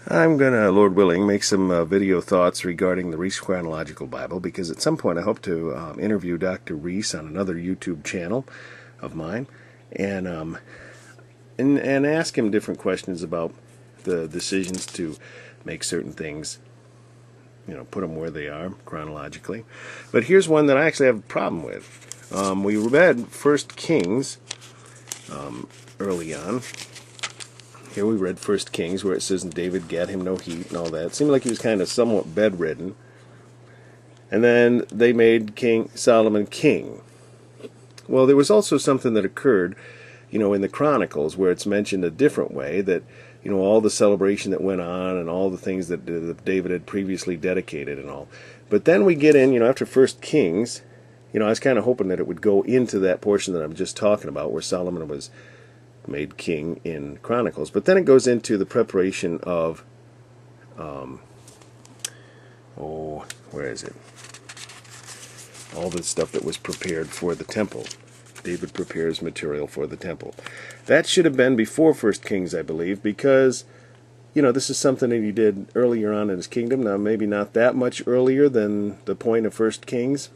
I'm going to, Lord willing, make some video thoughts regarding the Reese Chronological Bible, because at some point I hope to interview Dr. Reese on another YouTube channel of mine and ask him different questions about the decisions to make certain things, put them where they are chronologically. But here's one that I actually have a problem with. We read 1 Kings early on. Here we read 1 Kings where it says, and David gat him no heat and all that. It seemed like he was kind of somewhat bedridden. And then they made King Solomon king. Well, there was also something that occurred, in the Chronicles where it's mentioned a different way, that, all the celebration that went on and all the things that David had previously dedicated and all. But then we get in, after 1 Kings, I was kind of hoping that it would go into that portion that I'm just talking about where Solomon was made king in Chronicles. But then it goes into the preparation of, where is it? All the stuff that was prepared for the temple. David prepares material for the temple. That should have been before 1 Kings, I believe, because, this is something that he did earlier on in his kingdom. Now, maybe not that much earlier than the point of 1 Kings.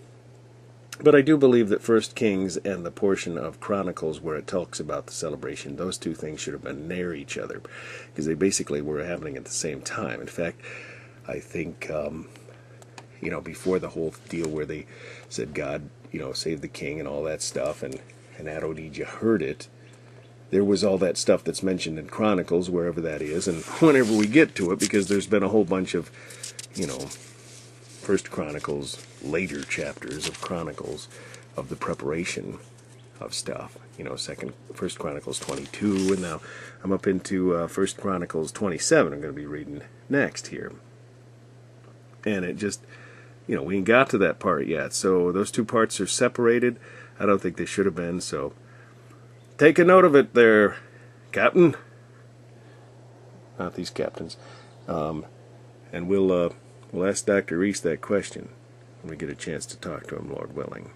But I do believe that 1 Kings and the portion of Chronicles where it talks about the celebration, those two things should have been near each other, because they basically were happening at the same time. In fact, I think, before the whole deal where they said God, save the king and all that stuff, and Adonijah heard it, there was all that stuff that's mentioned in Chronicles, wherever that is, and whenever we get to it, because there's been a whole bunch of, First Chronicles, later chapters of Chronicles, of the preparation of stuff. First Chronicles 22, and now I'm up into First Chronicles 27. I'm going to be reading next here. And it just, we ain't got to that part yet. So those two parts are separated. I don't think they should have been. So take a note of it there, Captain. Not these captains. And we'll ask Dr. Reese that question when we get a chance to talk to him, Lord willing.